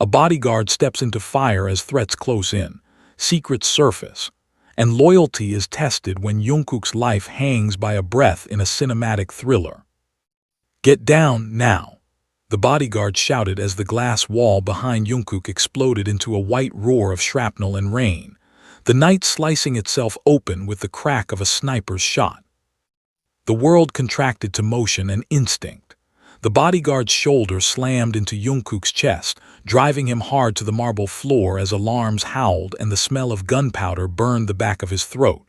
A bodyguard steps into fire as threats close in, secrets surface, and loyalty is tested when Jungkook's life hangs by a breath in a cinematic thriller. "Get down, now!" the bodyguard shouted as the glass wall behind Jungkook exploded into a white roar of shrapnel and rain, the night slicing itself open with the crack of a sniper's shot. The world contracted to motion and instinct. The bodyguard's shoulder slammed into Jungkook's chest, driving him hard to the marble floor as alarms howled and the smell of gunpowder burned the back of his throat.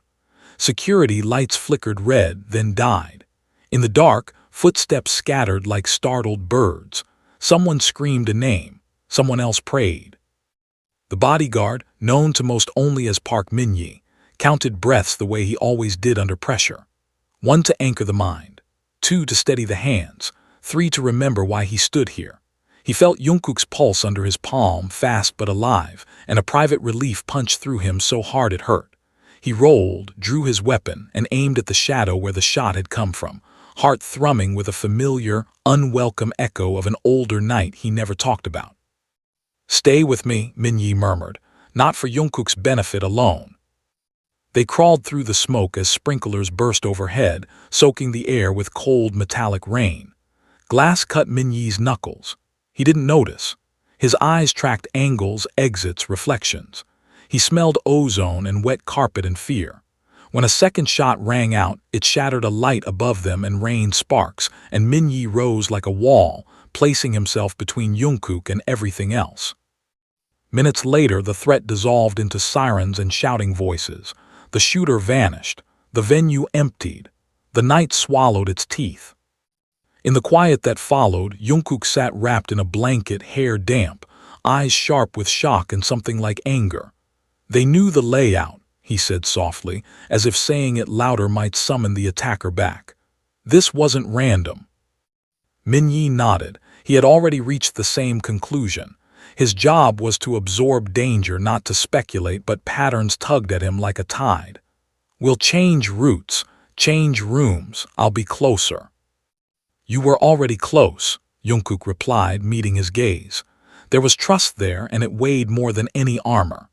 Security lights flickered red, then died. In the dark, footsteps scattered like startled birds. Someone screamed a name. Someone else prayed. The bodyguard, known to most only as Park Min-yi, counted breaths the way he always did under pressure. 1 to anchor the mind, 2 to steady the hands, 3 to remember why he stood here. He felt Jungkook's pulse under his palm, fast but alive, and a private relief punched through him so hard it hurt. He rolled, drew his weapon, and aimed at the shadow where the shot had come from, heart thrumming with a familiar, unwelcome echo of an older night he never talked about. "Stay with me," Min-yi murmured, "not for Jungkook's benefit alone." They crawled through the smoke as sprinklers burst overhead, soaking the air with cold metallic rain. Glass cut Min-yi's knuckles. He didn't notice. His eyes tracked angles, exits, reflections. He smelled ozone and wet carpet and fear. When a second shot rang out, it shattered a light above them and rained sparks, and Min-yi rose like a wall, placing himself between Jungkook and everything else. Minutes later, the threat dissolved into sirens and shouting voices. The shooter vanished. The venue emptied. The night swallowed its teeth. In the quiet that followed, Jungkook sat wrapped in a blanket, hair damp, eyes sharp with shock and something like anger. "They knew the layout," he said softly, as if saying it louder might summon the attacker back. "This wasn't random." Min-yi nodded. He had already reached the same conclusion. His job was to absorb danger, not to speculate, but patterns tugged at him like a tide. "We'll change routes, change rooms, I'll be closer." "You were already close," Jungkook replied, meeting his gaze. There was trust there, and it weighed more than any armor.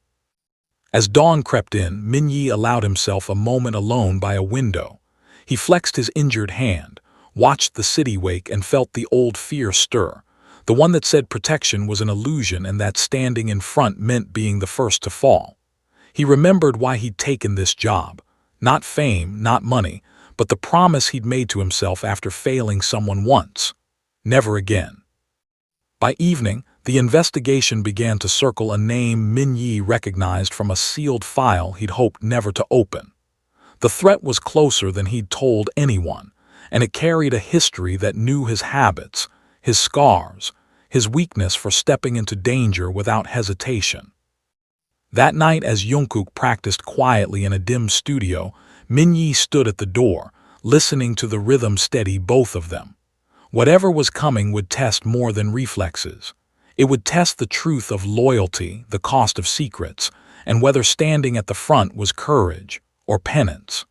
As dawn crept in, Min-yi allowed himself a moment alone by a window. He flexed his injured hand, watched the city wake, and felt the old fear stir. The one that said protection was an illusion and that standing in front meant being the first to fall. He remembered why he'd taken this job. Not fame, not money, but the promise he'd made to himself after failing someone once. Never again. By evening, the investigation began to circle a name Min-yi recognized from a sealed file he'd hoped never to open. The threat was closer than he'd told anyone, and it carried a history that knew his habits, his scars, his weakness for stepping into danger without hesitation. That night, as Jungkook practiced quietly in a dim studio, Min-yi stood at the door, listening to the rhythm steady both of them. Whatever was coming would test more than reflexes. It would test the truth of loyalty, the cost of secrets, and whether standing at the front was courage or penance.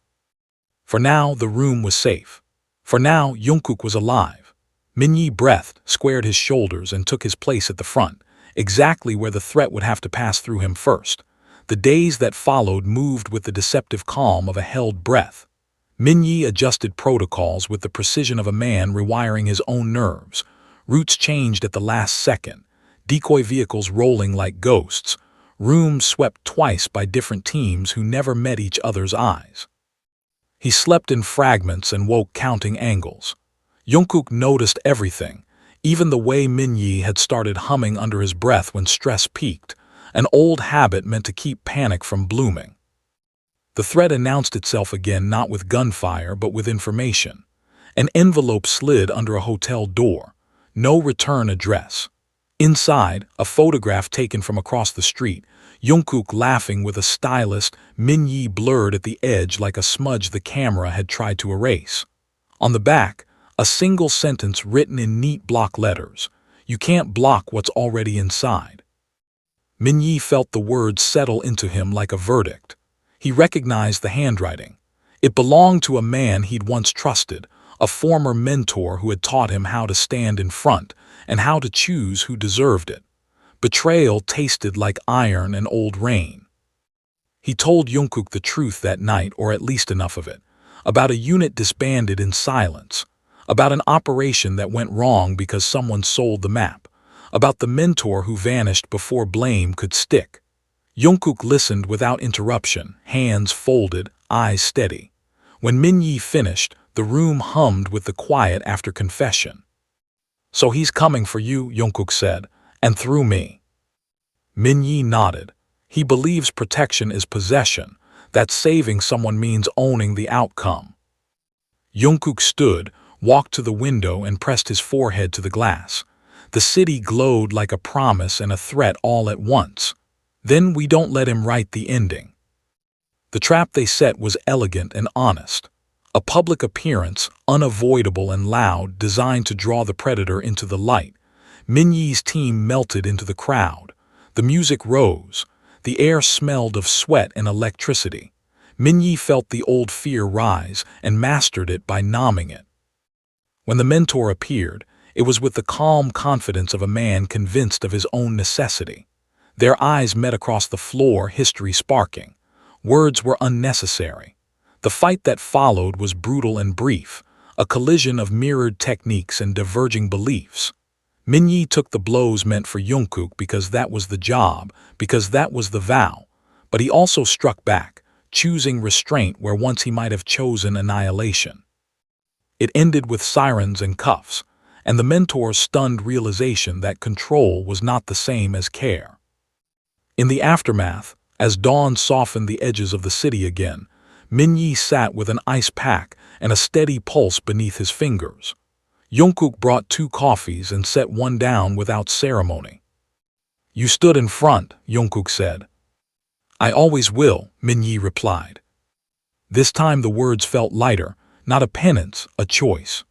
For now, the room was safe. For now, Jungkook was alive. Min-yi breathed, squared his shoulders, and took his place at the front, exactly where the threat would have to pass through him first. The days that followed moved with the deceptive calm of a held breath. Min-yi adjusted protocols with the precision of a man rewiring his own nerves. Routes changed at the last second, decoy vehicles rolling like ghosts, rooms swept twice by different teams who never met each other's eyes. He slept in fragments and woke counting angles. Jungkook noticed everything, even the way Min-yi had started humming under his breath when stress peaked, an old habit meant to keep panic from blooming. The threat announced itself again, not with gunfire but with information. An envelope slid under a hotel door. No return address. Inside, a photograph taken from across the street, Jungkook laughing with a stylist, Min-yi blurred at the edge like a smudge the camera had tried to erase. On the back, a single sentence written in neat block letters. "You can't block what's already inside." Min-yi felt the words settle into him like a verdict. He recognized the handwriting. It belonged to a man he'd once trusted, a former mentor who had taught him how to stand in front and how to choose who deserved it. Betrayal tasted like iron and old rain. He told Jungkook the truth that night, or at least enough of it, about a unit disbanded in silence, about an operation that went wrong because someone sold the map, about the mentor who vanished before blame could stick. Jungkook listened without interruption, hands folded, eyes steady. When Min-yi finished, the room hummed with the quiet after confession. "So he's coming for you," Jungkook said, "and through me." Min-yi nodded. He believes protection is possession, that saving someone means owning the outcome. Jungkook stood, walked to the window and pressed his forehead to the glass. The city glowed like a promise and a threat all at once. Then we don't let him write the ending. The trap they set was elegant and honest. A public appearance, unavoidable and loud, designed to draw the predator into the light. Min-yi's team melted into the crowd. The music rose. The air smelled of sweat and electricity. Min-yi felt the old fear rise and mastered it by numbing it. When the mentor appeared, it was with the calm confidence of a man convinced of his own necessity. Their eyes met across the floor, history sparking. Words were unnecessary. The fight that followed was brutal and brief, a collision of mirrored techniques and diverging beliefs. Min-yi took the blows meant for Jungkook because that was the job, because that was the vow. But he also struck back, choosing restraint where once he might have chosen annihilation. It ended with sirens and cuffs, and the mentor's stunned realization that control was not the same as care. In the aftermath, as dawn softened the edges of the city again, Min-yi sat with an ice pack and a steady pulse beneath his fingers. Jungkook brought 2 coffees and set one down without ceremony. "You stood in front," Jungkook said. "I always will," Min-yi replied. This time the words felt lighter, not a penance, a choice.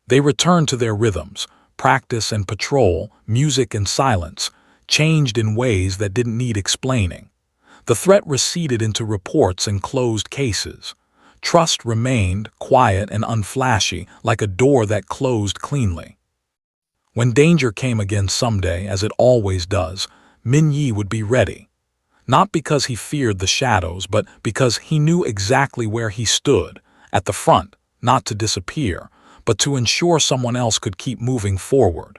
They returned to their rhythms, practice and patrol, music and silence, changed in ways that didn't need explaining. The threat receded into reports and closed cases. Trust remained, quiet and unflashy, like a door that closed cleanly. When danger came again someday, as it always does, Min-yi would be ready. Not because he feared the shadows, but because he knew exactly where he stood, at the front, not to disappear, but to ensure someone else could keep moving forward.